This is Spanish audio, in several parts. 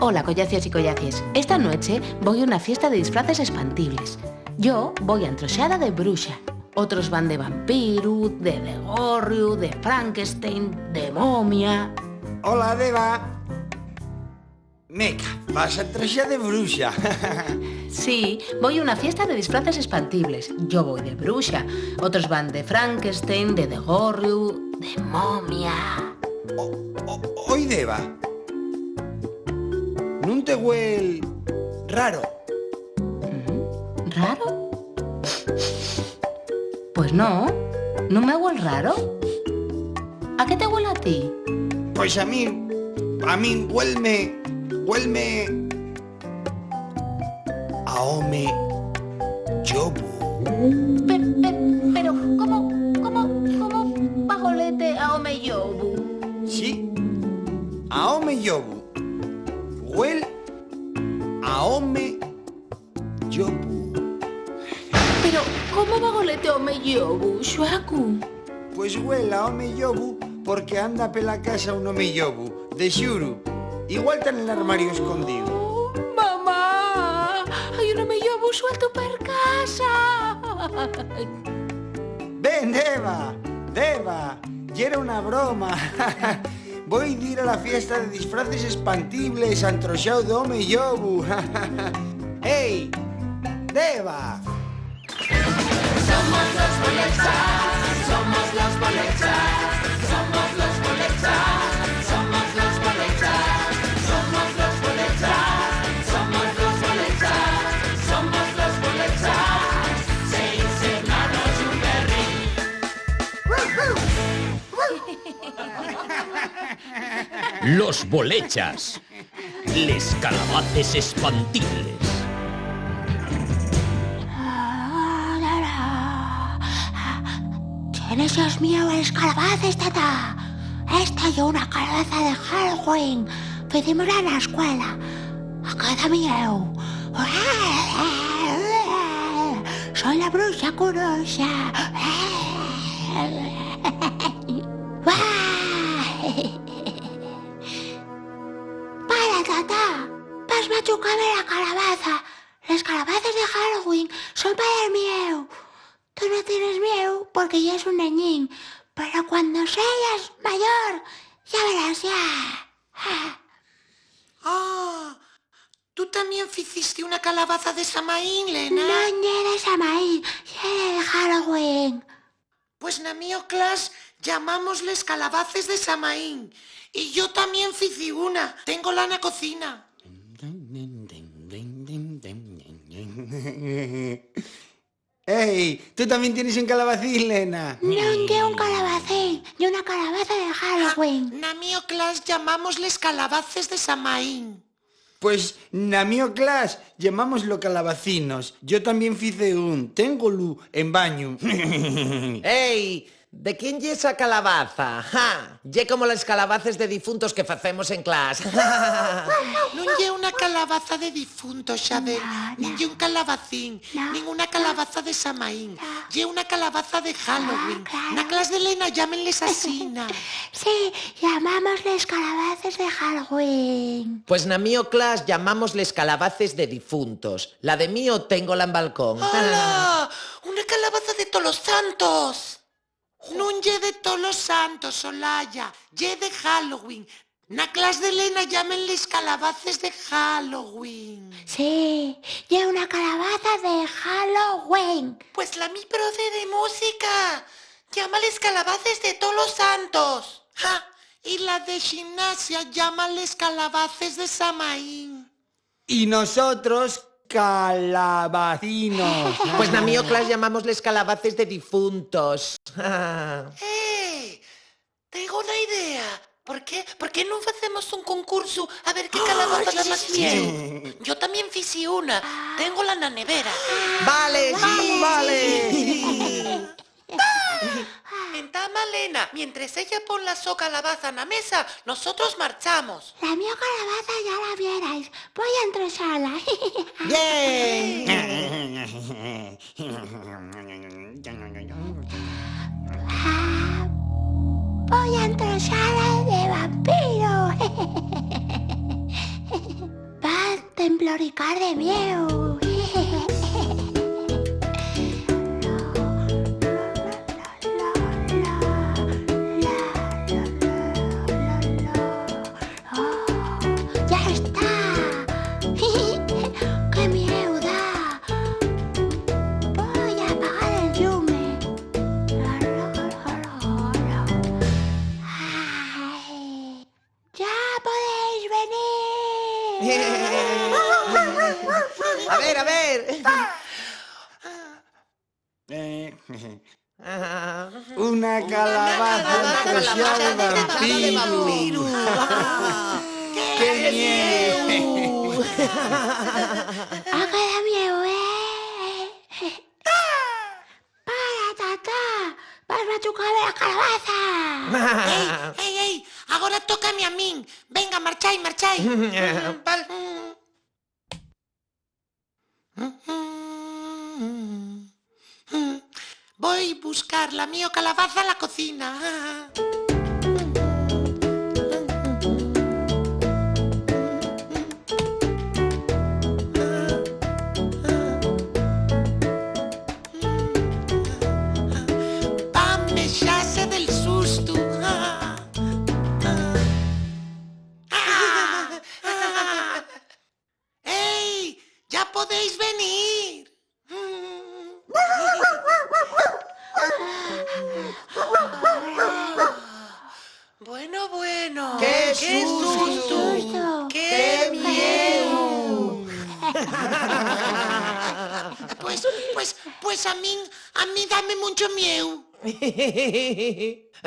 Hola, collacios y collacies. Esta noche voy a una fiesta de disfraces expandibles. Yo voy a entroxada de bruxa. Otros van de vampiru, de degorriu, de Frankenstein, de momia... Hola, Deva. Meca, vas a entroxar de bruxa. Sí, voy a una fiesta de disfraces expandibles. Yo voy de bruxa. Otros van de Frankenstein, de degorriu, de momia... Oi, Deva. Non te huel raro? ¿Raro? Pues no me huele raro. ¿A qué te huele a ti? Pois a min huelme a home llobo. Pero, ¿cómo pajolete a home llobu? Sí, a home llobo. Huel a home llobo. Pero, ¿cómo pajolete a home llobu, Xuacu? Pois huel a home llobo porque anda pela casa un home llobo, de xuro. Igual está en el armario escondido. Oh, mamá, hai un home llobu suelto per casa. Ven, Deva, y era una broma. Voy a ir a la fiesta de disfraces expandibles antroxado de home llobu. ¡Hey, Deva! Somos los Bolechas, somos los Bolechas, somos los Bolechas, somos los Bolechas, somos los Bolechas, somos los Bolechas, somos los Bolechas, 6 hermanos y un berrín. Los Bolechas, les calabaces expandibles. ¿Tienes Dios mío los calabaces, tata? Esta es una calabaza de Halloween. Pedímosla en la escuela. A cada mío. Soy la bruja curosa. Para, tata. Vas machucarme la calabaza. Las calabazas de Halloween son para el mío. Tú no tienes miedo porque ya es un neñín, pero cuando seas mayor, ya verás, ya. Ah, tú también hiciste una calabaza de Samaín, Lena. No eres Samaín, eres de Halloween. Pues na mío clase llamámosles calabaces de Samaín. Y yo también hice una, tengo la en la cocina. ¡Ey! ¿Tú también tienes un calabacín, Lena? No llevo un calabacín, y una calabaza de Halloween. Na mío clase llamámosles calabaces de Samaín. Pues na mío clase llamámoslo calabacinos. Yo también fice un. Téngolo en baño. ¡Ey! ¿De quién ye esa calabaza? ¡Ja! Ye como las calabaces de difuntos que facemos en clase. Non lle una calabaza de difunto, Xabel, nin lle un calabacín, nin una calabaza de Samaín. Lle una calabaza de Halloween. Na clase de Lena llámenles asina. Sí, llamámosles calabaces de Halloween. Pues na mío clase llamámosles calabaces de difuntos. La de mío tengola en balcón. ¡Hala! Una calabaza de todos los santos. Non lle de todos los santos, Olaya. Lle de Halloween. Na clase de Lena llámenles calabaces de Halloween. Sí, y una calabaza de Halloween. Pues la mi profe de música. Llámales calabaces de todos los santos. ¡Ja! Y la de gimnasia llámales calabaces de Samaín. Y nosotros, calabacinos. Pues na mío clase llamámosles calabaces de difuntos. Tengo una idea. ¿Por qué no hacemos un concurso a ver qué calabaza da más miedo? Yo también hice una. Tengo la na nevera. ¡Vale, sí, vale! Entama Lena, mientras ella pone la so calabaza en la mesa, nosotros marchamos. La mía calabaza ya la vierais. Voy a entrosarla. Voy a entrosarla de vampiro. Loricar de mieu. ¡Ya está! ¡Qué miedo da! Voy a apagar el yume. Ay, ¡ya podéis venir! A ver. Una calabaza antroxada de vampiro. ¡Qué miedo! ¡Ah, que da miedo, ¡Para, tata! ¡Vas a machucarme la calabaza! Ei, agora tócame a min. Venga, marchai. Val. Voy buscar la mío calabaza a la cocina. Pame xa se del susto. ¡Ey! ¡Ya podéis venir! Bueno. ¡Qué susto! ¡Susto! ¡Qué miedo! Pues a mí dame mucho miedo.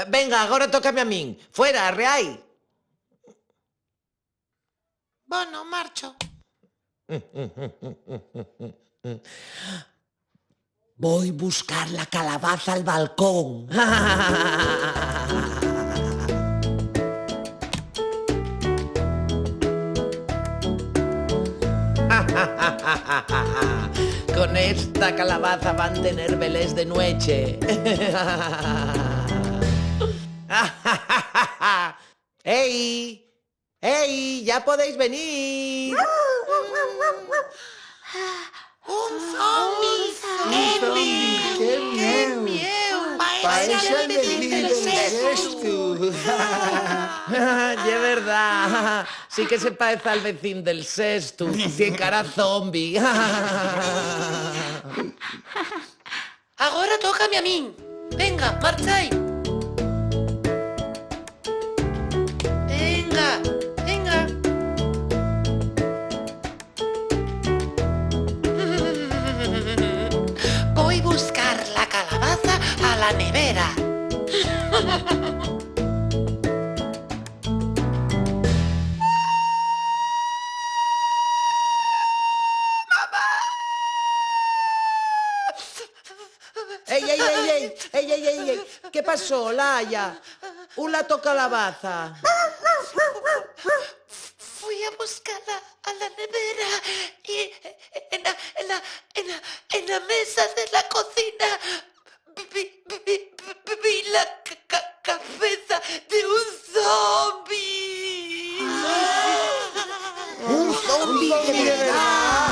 Venga, agora tócame a min. Fuera, arreai. Bueno, marcho. Voy buscar la calabaza al balcón. Con esta calabaza van a tener belés de noche. ¡Ey! ¡Ya podéis venir! ¡Un zombie! ¡Qué miedo! Parece el vecino del cesto. ¡De verdad! Sí que se parece al vecino del sexto. Tiene cara zombie. Agora tócame a min. Venga, marchai. Venga. Voy a buscar la calabaza a la nevera. ¡Ey! ¿Qué pasó, Laia? Un lato calabaza. Fui a buscarla a la nevera y en la mesa de la cocina vi la cabeza de un zombie. ¡Un zombie de verdad!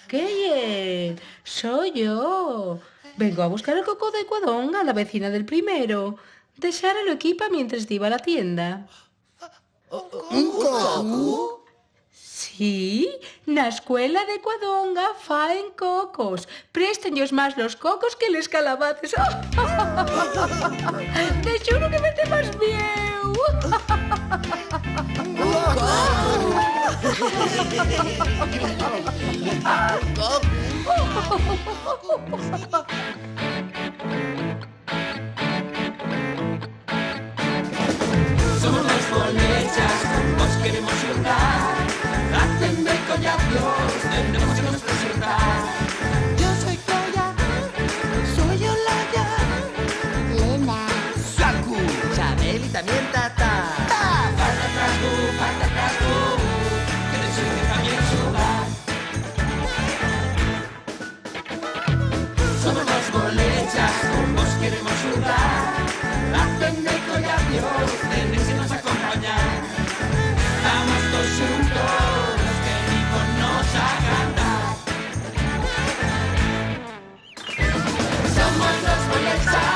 ¿Qué es? Soy yo. Vengo a buscar el coco de Cuadonga, la vecina del primero. De Sara lo equipa mientras iba a la tienda. ¿Un coco? Sí. Sí, na escuela de Cuadonga faen cocos. Préstenllos máis los cocos que les calabaces. Te xuro que me temas mieu. Somos los polechas, vos queremos jugar. Hacen de collacios, tendremos que nos presentar. Yo soy Colla, soy Olaya. Lena. Saku, Chabel y también Tata. Falta atrás tú, que te sirve también jugar. Somos los polechas, vos queremos jugar. Hacen de collacios, tendréis que nos acompañar. Vamos todos juntos, que Nico nos a cantar. Somos los polechas,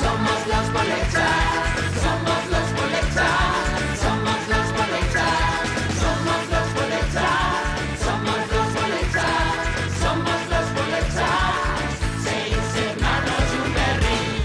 somos los polechas, somos los polechas, somos los polechas, somos los polechas, somos los polechas, somos los polechas, 6 hermanos y un berrín.